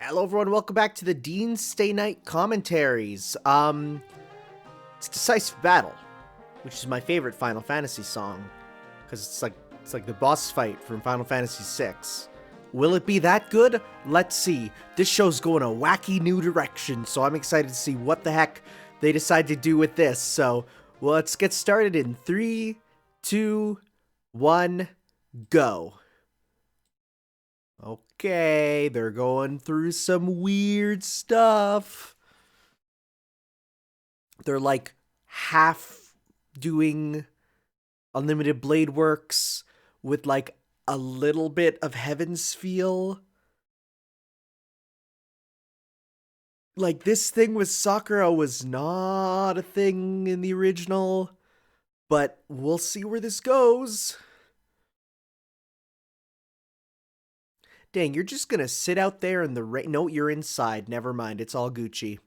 Hello everyone, welcome back to the Dean's Stay Night commentaries. It's Decisive Battle, which is my favorite Final Fantasy song, because it's like the boss fight from Final Fantasy VI. Will it be that good? Let's see. This show's going a wacky new direction, so I'm excited to see what the heck they decide to do with this. So, well, let's get started in 3, 2, 1, go. Okay, they're going through some weird stuff. They're like half doing Unlimited Blade Works with like a little bit of Heaven's feel. Like this thing with Sakura was not a thing in the original, but we'll see where this goes. Dang, you're just gonna sit out there in the rain. No, you're inside. Never mind. It's all Gucci.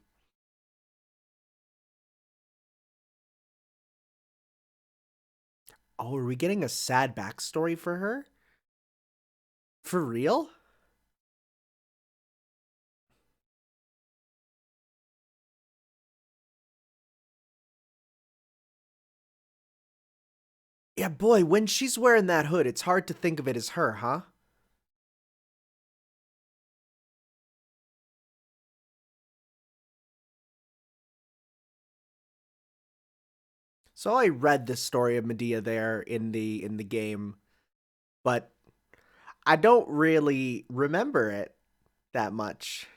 Oh, are we getting a sad backstory for her? For real? Yeah, boy, when she's wearing that hood, it's hard to think of it as her, huh? So I read the story of Medea there in the game, but I don't really remember it that much.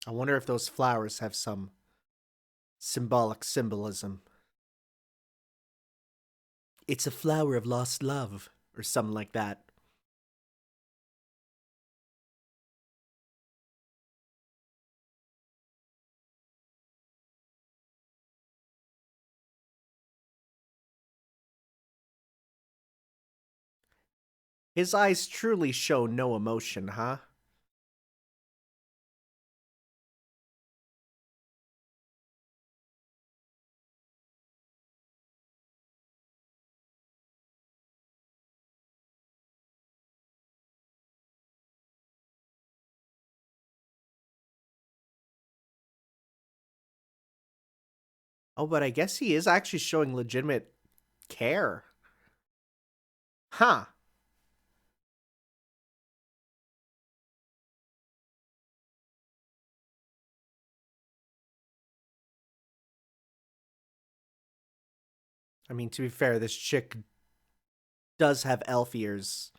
I wonder if those flowers have some symbolic symbolism. It's a flower of lost love, or something like that. His eyes truly show no emotion, huh? Oh, but I guess he is actually showing legitimate care. Huh. I mean, to be fair, this chick does have elf ears.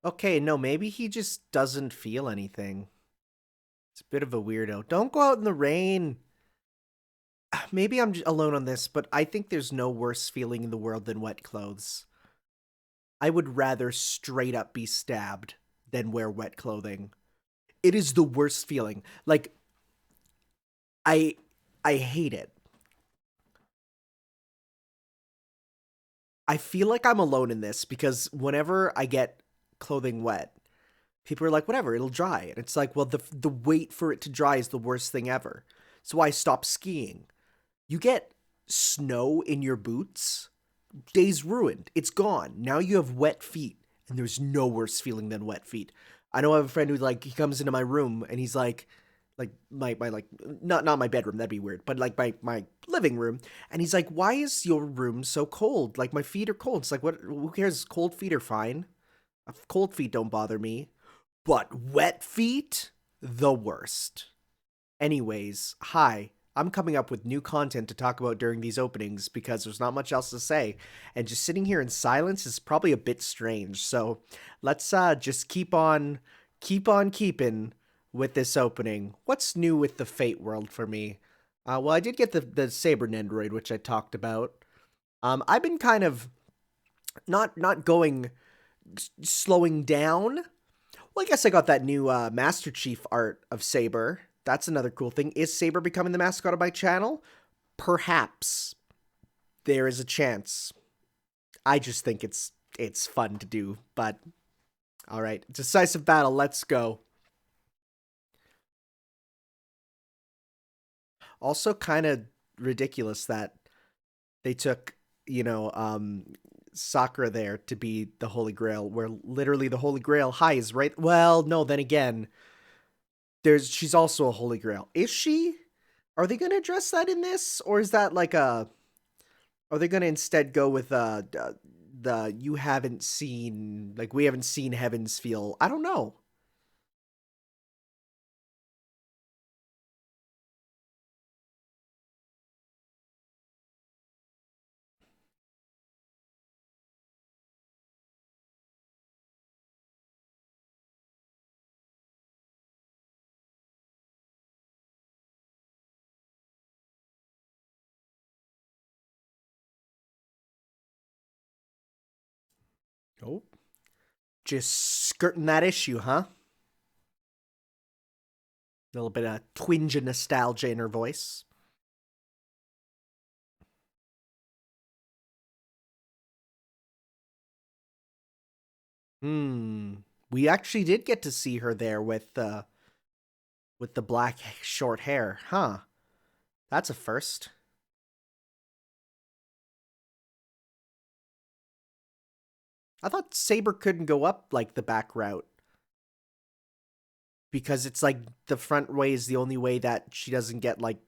Okay, no, maybe he just doesn't feel anything. It's a bit of a weirdo. Don't go out in the rain. Maybe I'm alone on this, but I think there's no worse feeling in the world than wet clothes. I would rather straight up be stabbed than wear wet clothing. It is the worst feeling. Like I I hate it. I feel like I'm alone in this because whenever I get clothing wet, people are like, whatever, it'll dry. And it's like, well, the wait for it to dry is the worst thing ever. So I stopped skiing. You get snow in your boots, day's ruined. It's gone. Now you have wet feet, and there's no worse feeling than wet feet. I know I have a friend who like he comes into my room and he's like my like not my bedroom, that'd be weird, but like my living room, and he's like, why is your room so cold? Like my feet are cold. It's like, what, who cares? Cold feet are fine. Cold feet don't bother me. But wet feet, the worst. Anyways, hi. I'm coming up with new content to talk about during these openings because there's not much else to say. And just sitting here in silence is probably a bit strange. So let's just keep on keeping with this opening. What's new with the Fate world for me? Well, I did get the Saber Nendoroid, which I talked about. I've been kind of not going slowing down. Well, I guess I got that new Master Chief art of Saber. That's another cool thing. Is Saber becoming the mascot of my channel? Perhaps. There is a chance. I just think it's fun to do, but all right. Decisive battle, let's go. Also kind of ridiculous that they took, you know, Sakura there to be the Holy Grail, where literally the Holy Grail high is right. Well, no, then again, she's also a Holy Grail. Is she? Are they going to address that in this, or is that like a? Are they going to instead go with the you haven't seen, like we haven't seen Heaven's feel? I don't know. Oh, just skirting that issue, huh? A little bit of twinge of nostalgia in her voice. Hmm. We actually did get to see her there with the black short hair, huh? That's a first. I thought Saber couldn't go up like the back route because it's like the front way is the only way that she doesn't get like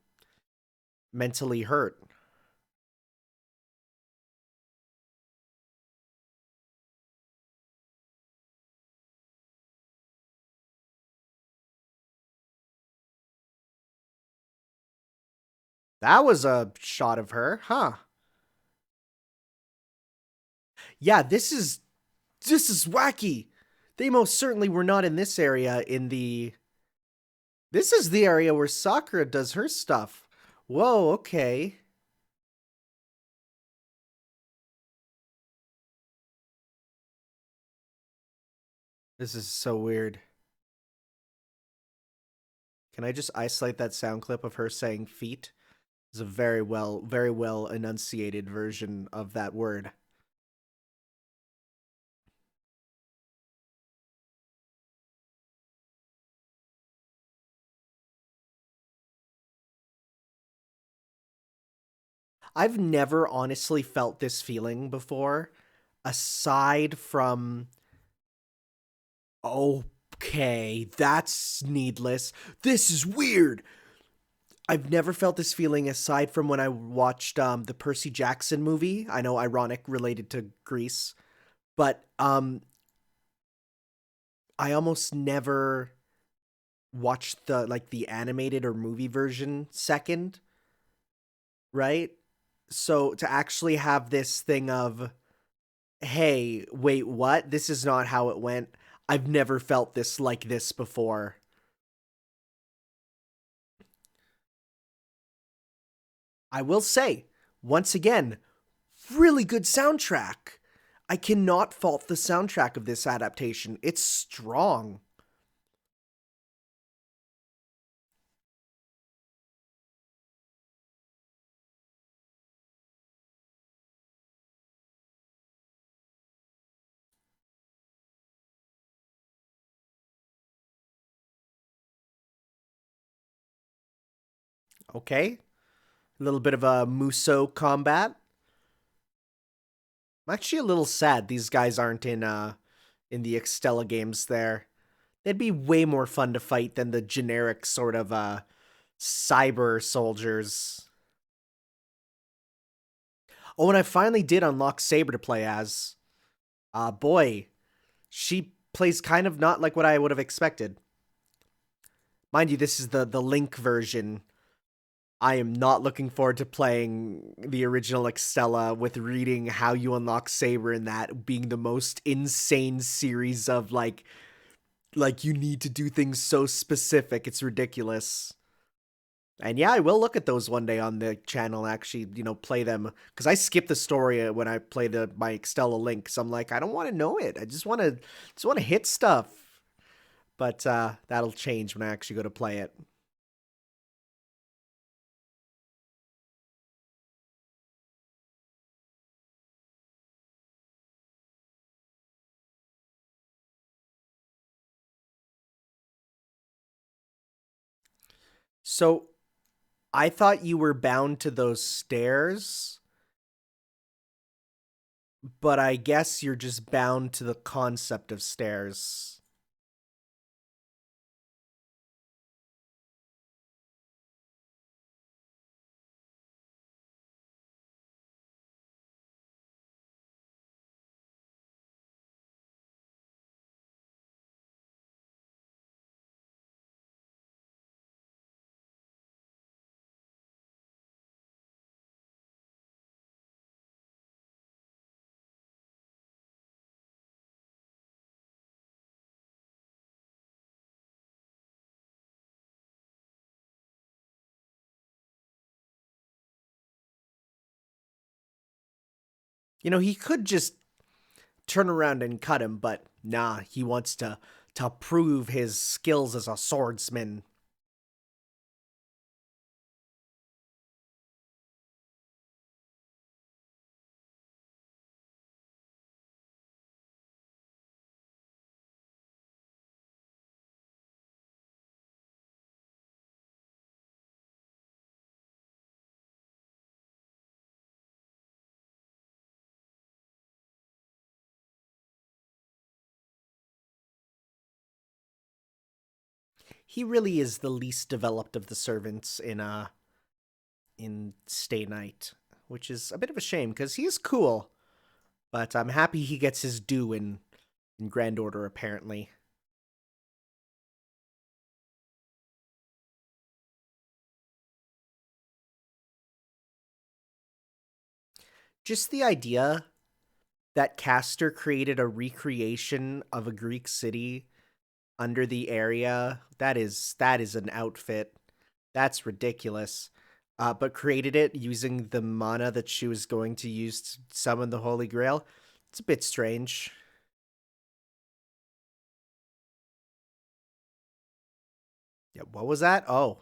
mentally hurt. That was a shot of her, huh? Yeah, this is wacky. They most certainly were not in this area in the This is the area where Sakura does her stuff. Whoa, okay. This is so weird. Can I just isolate that sound clip of her saying feet? It's a very well enunciated version of that word. I've never honestly felt this feeling before, aside from, okay, that's needless. This is weird. I've never felt this feeling aside from when I watched the Percy Jackson movie. I know, ironic, related to Greece, but I almost never watched the animated or movie version second, right? So to actually have this thing of, hey, wait, what? This is not how it went. I've never felt this like this before. I will say, once again, really good soundtrack. I cannot fault the soundtrack of this adaptation. It's strong. Okay? A little bit of a Muso combat. I'm actually a little sad these guys aren't in the Extella games there. They'd be way more fun to fight than the generic sort of cyber soldiers. Oh, and I finally did unlock Saber to play as. Boy, she plays kind of not like what I would have expected. Mind you, this is the Link version. I am not looking forward to playing the original Extella with reading how you unlock Saber and that being the most insane series of like you need to do things so specific. It's ridiculous. And yeah, I will look at those one day on the channel and actually, play them because I skip the story when I play my Extella Link. So I'm like, I don't want to know it. I just want to hit stuff. But that'll change when I actually go to play it. So I thought you were bound to those stairs, but I guess you're just bound to the concept of stairs. He could just turn around and cut him, but nah, he wants to prove his skills as a swordsman. He really is the least developed of the servants in Stay Night, which is a bit of a shame because he is cool. But I'm happy he gets his due in Grand Order. Apparently, just the idea that Castor created a recreation of a Greek city under the area, that is an outfit. That's ridiculous. But created it using the mana that she was going to use to summon the Holy Grail. It's a bit strange. Yeah, what was that? Oh.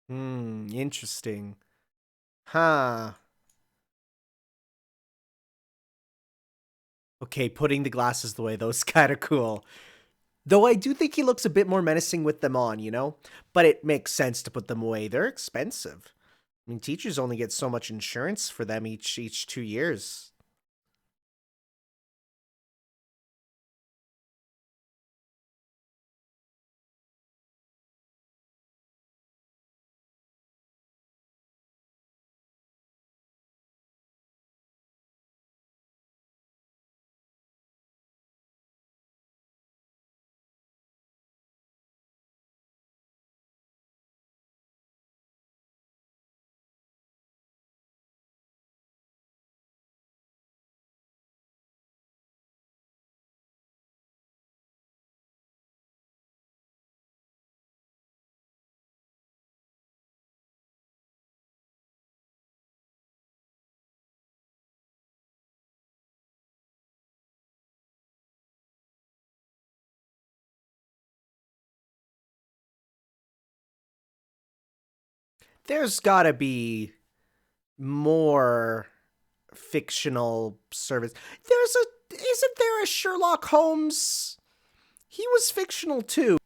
Interesting. Huh. Okay, putting the glasses away, those kind of cool. Though I do think he looks a bit more menacing with them on. But it makes sense to put them away. They're expensive. I mean, teachers only get so much insurance for them each 2 years. There's gotta be more fictional service. Isn't there a Sherlock Holmes? He was fictional too.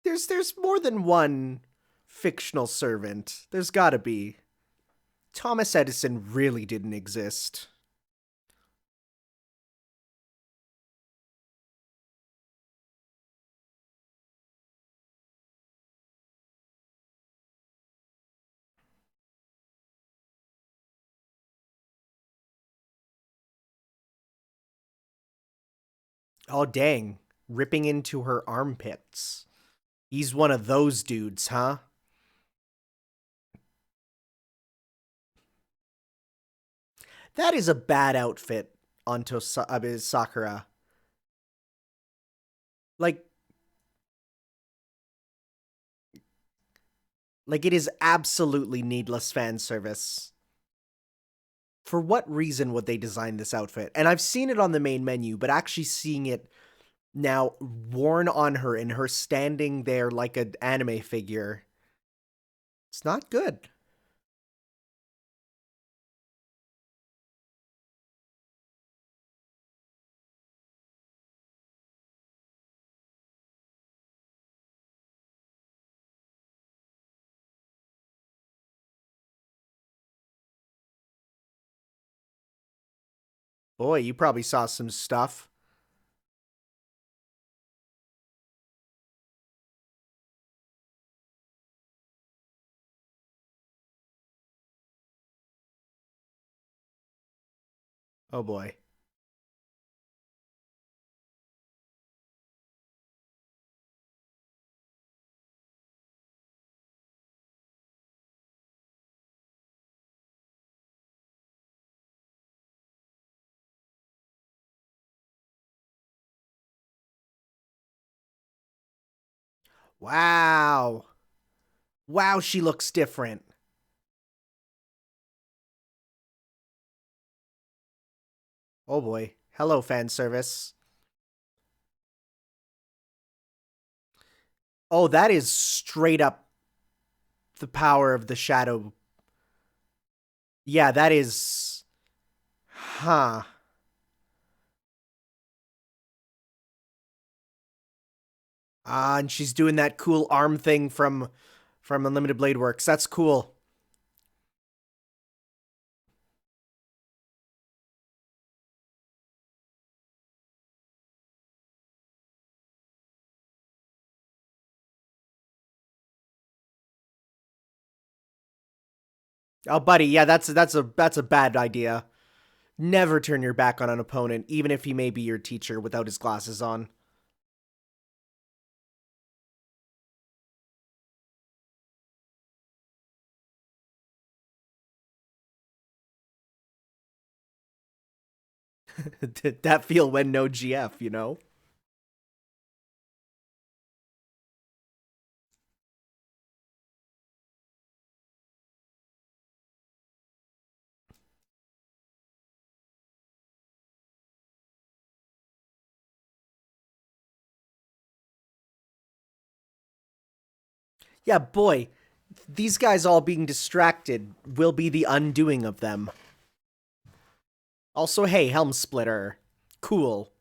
There's more than one fictional servant. There's gotta be. Thomas Edison really didn't exist. Oh, dang. Ripping into her armpits. He's one of those dudes, huh? That is a bad outfit on Sakura. Like, like it is absolutely needless fan service. For what reason would they design this outfit? And I've seen it on the main menu, but actually seeing it now worn on her and her standing there like an anime figure, it's not good. Boy, you probably saw some stuff. Oh boy. Wow. Wow, she looks different. Oh boy. Hello, fan service. Oh, that is straight up the power of the shadow. Yeah, that is. Huh. Ah, and she's doing that cool arm thing from Unlimited Blade Works. That's cool. Oh, buddy, yeah, that's a bad idea. Never turn your back on an opponent, even if he may be your teacher, without his glasses on. Did that feel when no GF, you know? Yeah, boy, these guys all being distracted will be the undoing of them. Also, hey, Helm Splitter. Cool.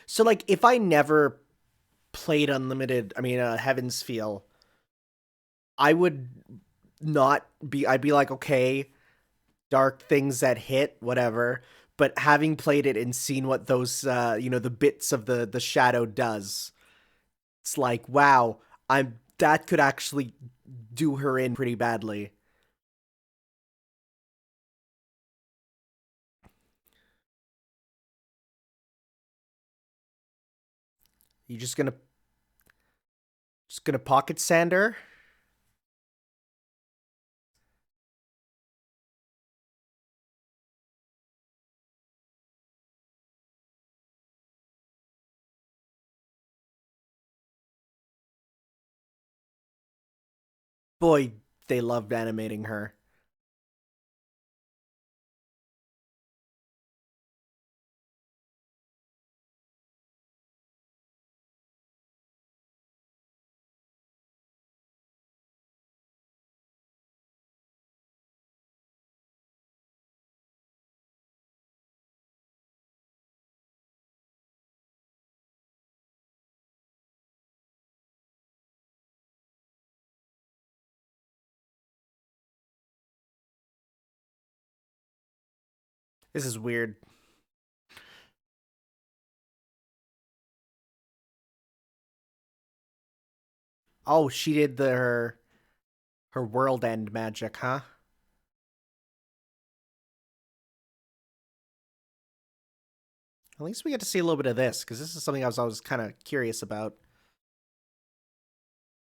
So, like, if I never played Unlimited, Heaven's Feel, I would not be, I'd be like, okay, dark things that hit, whatever. But having played it and seen what those, the bits of the shadow does, it's like, wow, that could actually do her in pretty badly. You just gonna pocket sander? Boy, they loved animating her. This is weird. Oh, she did her world end magic, huh? At least we get to see a little bit of this, because this is something I was always kind of curious about.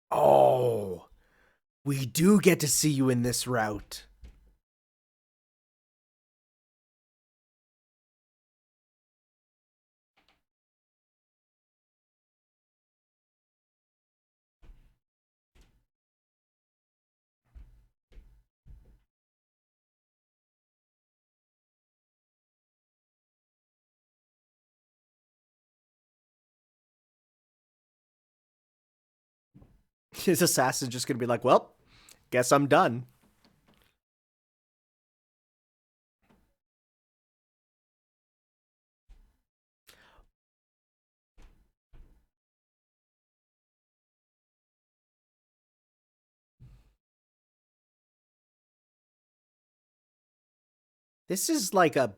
Oh, we do get to see you in this route. His assassin's just gonna be like, well, guess I'm done. This is like a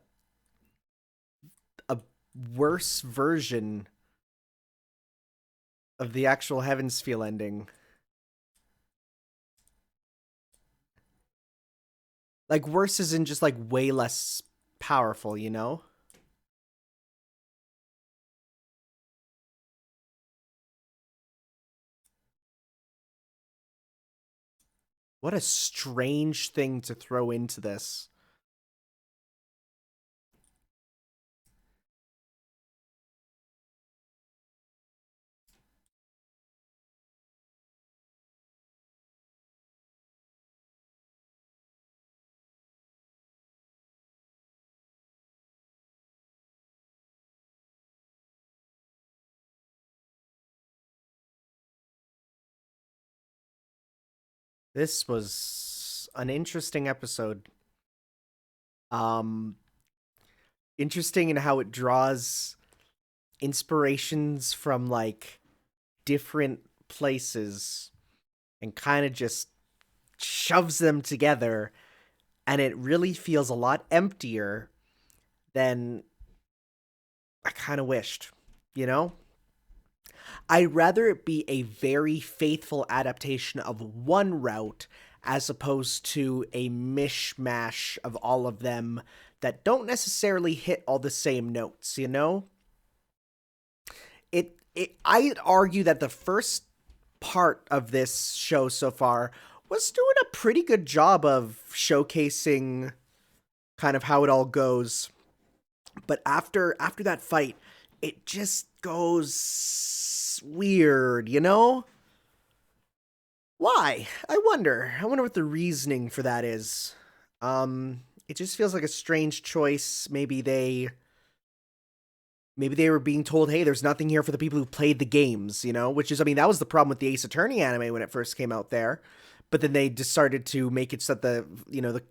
worse version of the actual Heavensfeel ending. Like, worse is in just like way less powerful, you know? What a strange thing to throw into this. This was an interesting episode. Um, Interesting in how it draws inspirations from like different places and kind of just shoves them together, and it really feels a lot emptier than I kind of wished, you know? I'd rather it be a very faithful adaptation of one route as opposed to a mishmash of all of them that don't necessarily hit all the same notes, you know? I'd argue that the first part of this show so far was doing a pretty good job of showcasing kind of how it all goes. But after that fight, it just goes weird, you know? Why? I wonder. I wonder what the reasoning for that is. It just feels like a strange choice. Maybe they were being told, hey, there's nothing here for the people who played the games, you know? Which is, I mean, that was the problem with the Ace Attorney anime when it first came out there. But then they just started to make it so that the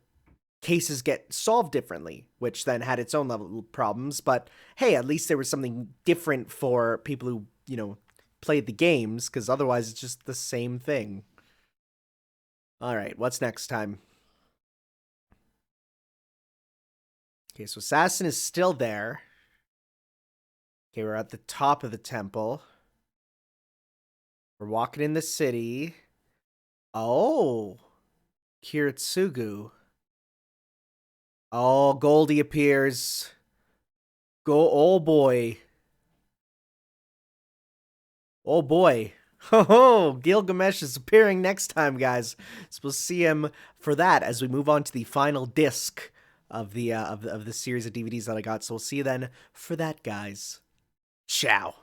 cases get solved differently, which then had its own level of problems. But hey, at least there was something different for people who, played the games, because otherwise it's just the same thing. All right, what's next time? Okay, so Assassin is still there. Okay, we're at the top of the temple. We're walking in the city. Oh, Kiritsugu. Oh, Goldie appears. Go, oh boy. Oh boy. Oh, Gilgamesh is appearing next time, guys. So we'll see him for that as we move on to the final disc of the series of DVDs that I got. So we'll see you then for that, guys. Ciao.